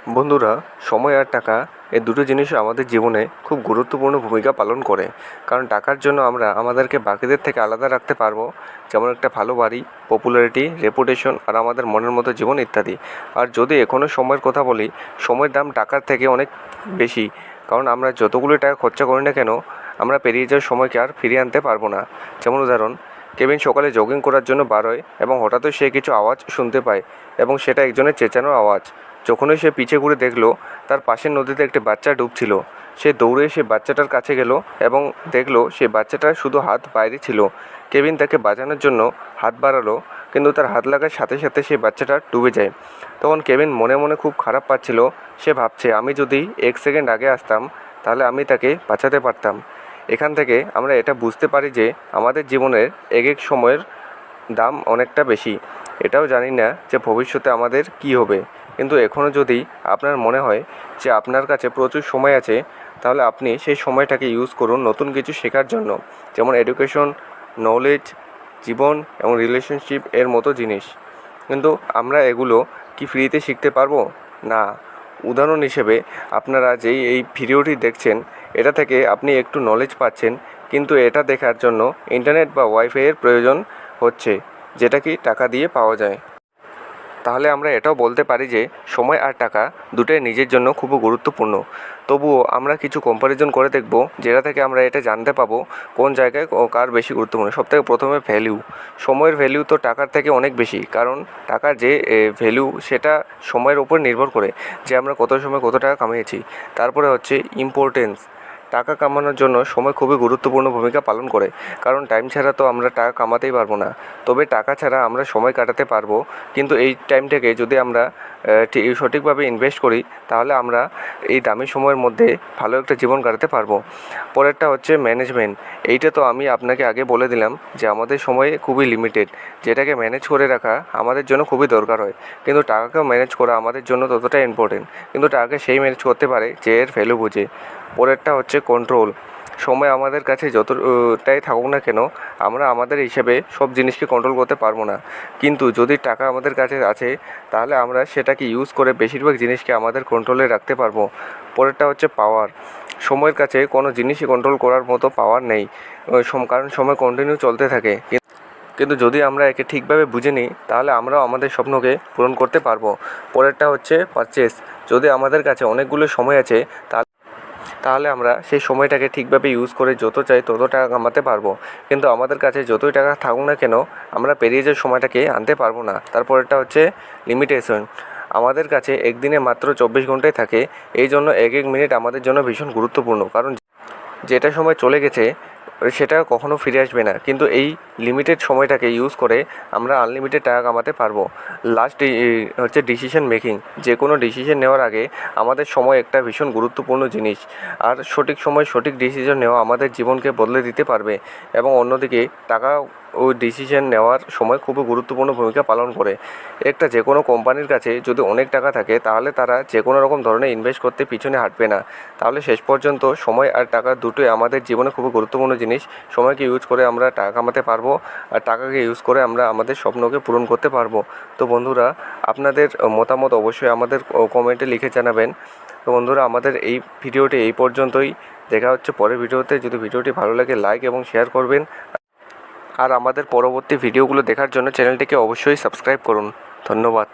বন্ধুরা, সময় আর টাকা এই দুটো জিনিস আমাদের জীবনে খুব গুরুত্বপূর্ণ ভূমিকা পালন করে। কারণ টাকার জন্য আমরা আমাদেরকে বাকিদের থেকে আলাদা রাখতে পারবো, যেমন একটা ভালো বাড়ি, পপুলারিটি, রেপুটেশন আর আমাদের মনের মতো জীবন ইত্যাদি। আর যদি এখনও সময়ের কথা বলি, সময়ের দাম টাকার থেকে অনেক বেশি। কারণ আমরা যতগুলো টাকা খরচা করি না কেন, আমরা পেরিয়ে যাওয়ার সময়কে আর ফিরিয়ে আনতে পারবো না। যেমন উদাহরণ, কেভিন সকালে জগিং করার জন্য বারোয় এবং হঠাৎই সে কিছু আওয়াজ শুনতে পায় এবং সেটা একজনের চেঁচানোর আওয়াজ। যখনই সে পিছে ঘুরে দেখলো তার পাশের নদীতে একটি বাচ্চা ডুবছিল, সে দৌড়ে সে বাচ্চাটার কাছে গেল এবং দেখলো সে বাচ্চাটার শুধু হাত বাইরে ছিল। কেভিন তাকে বাঁচানোর জন্য হাত বাড়ালো, কিন্তু তার হাত লাগার সাথে সাথে সেই বাচ্চাটা ডুবে যায়। তখন কেভিন মনে মনে খুব খারাপ পাচ্ছিল। সে ভাবছে, আমি যদি 1 সেকেন্ড আগে আসতাম তাহলে আমি তাকে বাঁচাতে পারতাম। এখান থেকে আমরা এটা বুঝতে পারি যে আমাদের জীবনের এক এক সময়ের দাম অনেকটা বেশি। এটাও জানি না যে ভবিষ্যতে আমাদের কী হবে, কিন্তু এখনও যদি আপনার মনে হয় যে আপনার কাছে প্রচুর সময় আছে, তাহলে আপনি সেই সময়টাকে ইউজ করুন নতুন কিছু শেখার জন্য, যেমন এডুকেশন, নলেজ, জীবন এবং রিলেশনশিপ এর মতো জিনিস। কিন্তু আমরা এগুলো কি ফ্রিতে শিখতে পারবো? না। উদাহরণ হিসেবে, আপনারা যেই এই ভিডিওটি দেখছেন, এটা থেকে আপনি একটু নলেজ পাচ্ছেন, কিন্তু এটা দেখার জন্য ইন্টারনেট বা ওয়াইফাইয়ের প্রয়োজন হচ্ছে, যেটা কি টাকা দিয়ে পাওয়া যায়। তাহলে আমরা এটাও বলতে পারি যে সময় আর টাকা দুটোই নিজের জন্য খুব গুরুত্বপূর্ণ। তবুও আমরা কিছু কম্প্যারিজন করে দেখব, যেটা থেকে আমরা এটা জানতে পাবো কোন জায়গায় কার বেশি গুরুত্বপূর্ণ। সবথেকে প্রথমে ভ্যালু। সময়ের ভ্যালু তো টাকার থেকে অনেক বেশি, কারণ টাকার যে ভ্যালু সেটা সময়ের উপর নির্ভর করে, যে আমরা কত সময় কত টাকা কামিয়েছি। তারপরে হচ্ছে ইম্পর্টেন্স। টাকা কামানোর জন্য সময় খুবই গুরুত্বপূর্ণ ভূমিকা পালন করে, কারণ টাইম ছাড়া তো আমরা টাকা কামাতেই পারবো না। তবে টাকা ছাড়া আমরা সময় কাটাতে পারবো, কিন্তু এই টাইমটাকে যদি আমরা সঠিকভাবে ইনভেস্ট করি, তাহলে আমরা এই দামি সময়ের মধ্যে ভালো একটা জীবন কাটাতে পারবো। পরেরটা হচ্ছে ম্যানেজমেন্ট। এইটা তো আমি আপনাকে আগে বলে দিলাম যে আমাদের সময় খুবই লিমিটেড, যেটাকে ম্যানেজ করে রাখা আমাদের জন্য খুবই দরকার হয়। কিন্তু টাকাকেও ম্যানেজ করা আমাদের জন্য ততটা ইম্পর্টেন্ট, কিন্তু টাকাকে সেই ম্যানেজ করতে পারে যে এর ভ্যালু বুঝে। পরেরটা হচ্ছে কন্ট্রোল। সময় আমাদের কাছে যতটাই থাকুক না কেন, আমরা আমাদের হিসেবে সব জিনিসকে কন্ট্রোল করতে পারবো না। কিন্তু যদি টাকা আমাদের কাছে আছে, তাহলে আমরা সেটাকে ইউজ করে বেশিরভাগ জিনিসকে আমাদের কন্ট্রোলে রাখতে পারবো। পরেরটা হচ্ছে পাওয়ার। সময়ের কাছে কোনো জিনিসই কন্ট্রোল করার মতো পাওয়ার নেই, কারণ সময় কন্টিনিউ চলতে থাকে। কিন্তু যদি আমরা একে ঠিকভাবে বুঝে নিই, তাহলে আমরাও আমাদের স্বপ্নকে পূরণ করতে পারবো। পরেরটা হচ্ছে পারচেস। যদি আমাদের কাছে অনেকগুলো সময় আছে, তাহলে আমরা সেই সময়টাকে ঠিকভাবে ইউজ করে যত চাই তত টাকা কামাতে পারবো। কিন্তু আমাদের কাছে যতই টাকা থাকুক না কেন, আমরা পেরিয়ে যাওয়ার সময়টাকে আনতে পারবো না। তারপরেরটা হচ্ছে লিমিটেশন। আমাদের কাছে একদিনে মাত্র 24 ঘন্টাই থাকে, এই জন্য এক এক মিনিট আমাদের জন্য ভীষণ গুরুত্বপূর্ণ। কারণ যেটা সময় চলে গেছে সেটা কখনো ফিরে আসবে না, কিন্তু এই লিমিটেড সময়টাকে ইউজ করে আমরা আনলিমিটেড টাকা কামাতে পারবো। লাস্ট হচ্ছে ডিসিশন মেকিং। যে কোনো ডিসিশন নেওয়ার আগে আমাদের সময় একটা ভীষণ গুরুত্বপূর্ণ জিনিস, আর সঠিক সময় সঠিক ডিসিশন নেওয়া আমাদের জীবনকে বদলে দিতে পারবে। এবং অন্যদিকে টাকা ও ডিসিশন নেওয়ার সময় খুবই গুরুত্বপূর্ণ ভূমিকা পালন করে। যে কোনো কোম্পানির কাছে যদি অনেক টাকা থাকে, তাহলে তারা যে কোনো রকম ধরনের ইনভেস্ট করতে পিছনে হাঁটবে না। তাহলে শেষ পর্যন্ত সময় আর টাকা দুটোই আমাদের জীবনে খুবই গুরুত্বপূর্ণ জিনিস। সময়কে ইউজ করে আমরা টাকা কামাতে পারবো, আর টাকাকে ইউজ করে আমরা আমাদের স্বপ্নকে পূরণ করতে পারবো। তো বন্ধুরা, আপনাদের মতামত অবশ্যই আমাদের কমেন্টে লিখে জানাবেন। তো বন্ধুরা, আমাদের এই ভিডিওটি এই পর্যন্তই। দেখা হচ্ছে পরের ভিডিওতে। যদি ভিডিওটি ভালো লাগে, লাইক এবং শেয়ার করবেন। আর আমাদের পরবর্তী ভিডিওগুলো দেখার জন্য চ্যানেলটিকে অবশ্যই সাবস্ক্রাইব করুন। ধন্যবাদ।